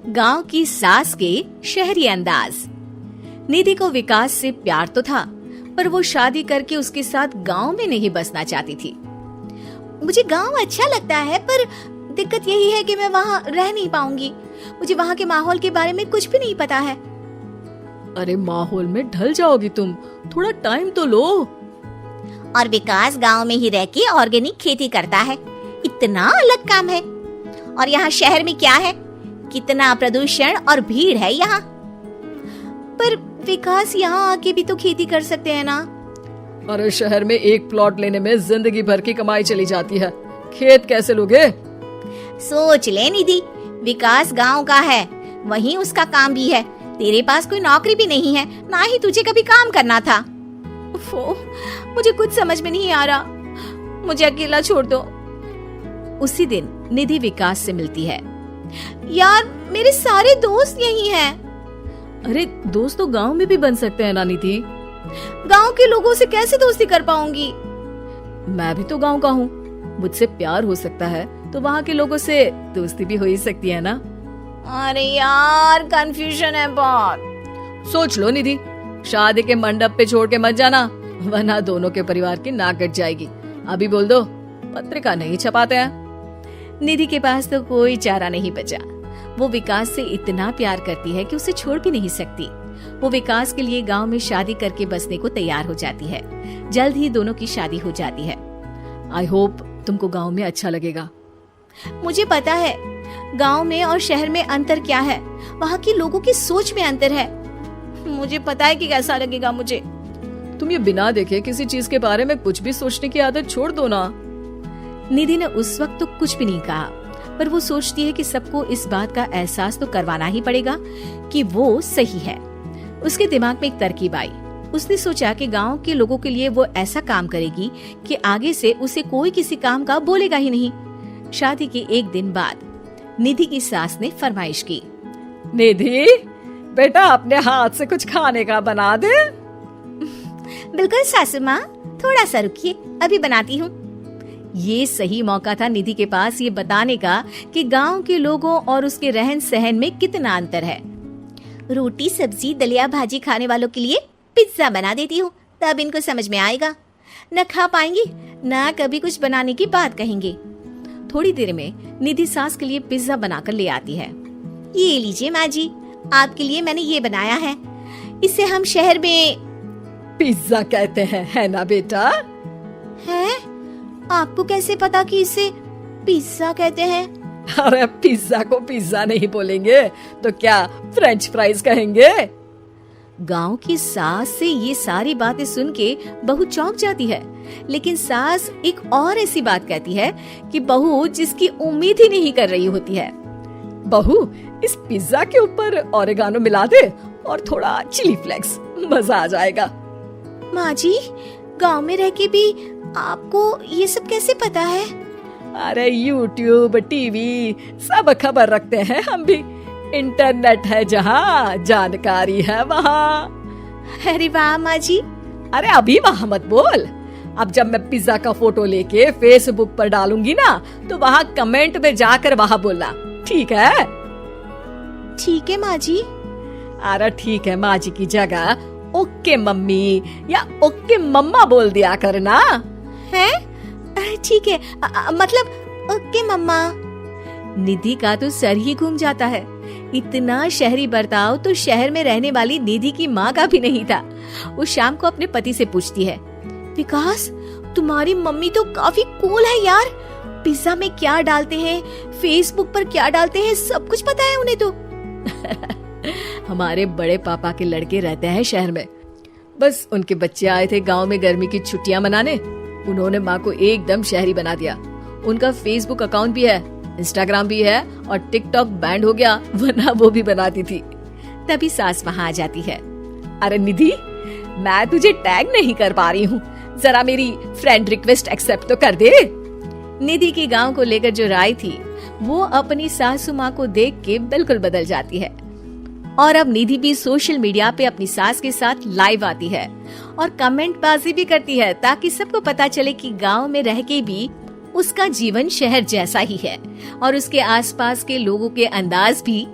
गांव की सास के शहरी अंदाज। निधि को विकास से प्यार तो था, पर वो शादी करके उसके साथ गांव में नहीं बसना चाहती थी। मुझे गांव अच्छा लगता है, पर दिक्कत यही है कि मैं वहाँ रह नहीं पाऊंगी। मुझे वहाँ के माहौल के बारे में कुछ भी नहीं पता है। अरे माहौल में ढल जाओगी तुम, थोड़ा टाइम तो लो। और विकास गांव में ही रह के ऑर्गेनिक खेती करता है, इतना अलग काम है। और यहाँ शहर में क्या है, कितना प्रदूषण और भीड़ है यहाँ। पर विकास यहाँ आके भी तो खेती कर सकते हैं ना। अरे शहर में एक प्लॉट लेने में जिंदगी भर की कमाई चली जाती है, खेत कैसे लोगे? सोच ले निधि, विकास गांव का है, वहीं उसका काम भी है। तेरे पास कोई नौकरी भी नहीं है, ना ही तुझे कभी काम करना था। मुझे कुछ समझ में नहीं आ रहा, मुझे अकेला छोड़ दो। उसी दिन निधि विकास से मिलती है। यार मेरे सारे दोस्त यही हैं। अरे दोस्त तो गांव में भी बन सकते हैं ना निधि। गांव के लोगों से कैसे दोस्ती कर पाऊंगी? मैं भी तो गांव का हूँ, मुझसे प्यार हो सकता है तो वहाँ के लोगों से दोस्ती भी हो ही सकती है ना। अरे यार कंफ्यूजन है बहुत। सोच लो निधि, शादी के मंडप पे छोड़ के मत जाना, वरना दोनों के परिवार की नाक कट जाएगी। अभी बोल दो, पत्रिका नहीं छपाते हैं। निधि के पास तो कोई चारा नहीं बचा। वो विकास से इतना प्यार करती है कि उसे छोड़ भी नहीं सकती। वो विकास के लिए गांव में शादी करके बसने को तैयार हो जाती है। जल्द ही दोनों की शादी हो जाती है। आई होप तुमको गांव में अच्छा लगेगा। मुझे पता है गांव में और शहर में अंतर क्या है, वहाँ के लोगों की सोच में अंतर है। मुझे पता है कि कैसा लगेगा मुझे। तुम ये बिना देखे किसी चीज के बारे में कुछ भी सोचने की आदत छोड़ दो ना। निधि ने उस वक्त तो कुछ भी नहीं कहा, पर वो सोचती है कि सबको इस बात का एहसास तो करवाना ही पड़ेगा कि वो सही है। उसके दिमाग में एक तरकीब आई। उसने सोचा कि गांव के लोगों के लिए वो ऐसा काम करेगी कि आगे से उसे कोई किसी काम का बोलेगा ही नहीं। शादी के एक दिन बाद निधि की सास ने फरमाइश की। निधि बेटा, अपने हाथ से कुछ खाने का बना दे। बिल्कुल सासू माँ, थोड़ा सा रुकिए, अभी बनाती हूँ। ये सही मौका था निधि के पास ये बताने का कि गांव के लोगों और उसके रहन सहन में कितना अंतर है। रोटी सब्जी दलिया भाजी खाने वालों के लिए पिज्जा बना देती हूँ, तब इनको समझ में आएगा। न खा पाएंगी, न कभी कुछ बनाने की बात कहेंगे। थोड़ी देर में निधि सास के लिए पिज्जा बनाकर ले आती है। ये लीजिए माँ जी, आपके लिए मैंने ये बनाया है। इसे हम शहर में पिज्जा कहते हैं, है ना बेटा? है? आपको कैसे पता कि इसे पिज्जा कहते हैं? अरे पिज्जा को पिज्जा नहीं बोलेंगे तो क्या फ्रेंच फ्राइज कहेंगे? गांव की सास से ये सारी बातें सुन के बहू चौंक जाती है, लेकिन सास एक और ऐसी बात कहती है कि बहू जिसकी उम्मीद ही नहीं कर रही होती है। बहू, इस पिज्जा के ऊपर ओरेगानो मिला दे और थोड़ा चिली फ्लेक्स, मजा आ जाएगा। माँ जी, गांव में रह के भी आपको ये सब कैसे पता है? अरे यूट्यूब टीवी सब खबर रखते हैं हम भी। इंटरनेट है जहाँ, जानकारी है वहाँ। अरे वाह माँ जी। अरे अभी वहाँ मत बोल, अब जब मैं पिज्जा का फोटो लेके फेसबुक पर डालूंगी ना, तो वहाँ कमेंट में जाकर वहाँ बोलना, ठीक है? ठीक है माँ जी। अरे ठीक है माँ जी की जगह ओके मम्मी या ओके मम्मा बोल दिया करना। है? ठीक है, मतलब ओके मम्मा। निधि का तो सर ही घूम जाता है। इतना शहरी बर्ताव तो शहर में रहने वाली निधि की माँ का भी नहीं था। वो शाम को अपने पति से पूछती है, विकास तुम्हारी मम्मी तो काफी कूल है यार। पिज्जा में क्या डालते हैं, फेसबुक पर क्या डालते हैं, सब कुछ पता है उन्हें तो। हमारे बड़े पापा के लड़के रहते हैं शहर में, बस उनके बच्चे आए थे गांव में गर्मी की छुट्टियां मनाने। उन्होंने माँ को एकदम शहरी बना दिया। उनका फेसबुक अकाउंट भी है, इंस्टाग्राम भी है और टिकटॉक बैंड हो गया, वरना वो भी बनाती थी। तभी सास वहाँ आ जाती है। अरे निधि, मैं तुझे टैग नहीं कर पा रही हूँ, जरा मेरी फ्रेंड रिक्वेस्ट एक्सेप्ट तो कर दे। निधि की गांव को लेकर जो राय थी वो अपनी सासू माँ को देख के बिल्कुल बदल जाती है। और अब निधि भी सोशल मीडिया पे अपनी सास के साथ लाइव आती है और कमेंट बाजी भी करती है, ताकि सबको पता चले कि गांव में रह के भी उसका जीवन शहर जैसा ही है और उसके आसपास के लोगों के अंदाज भी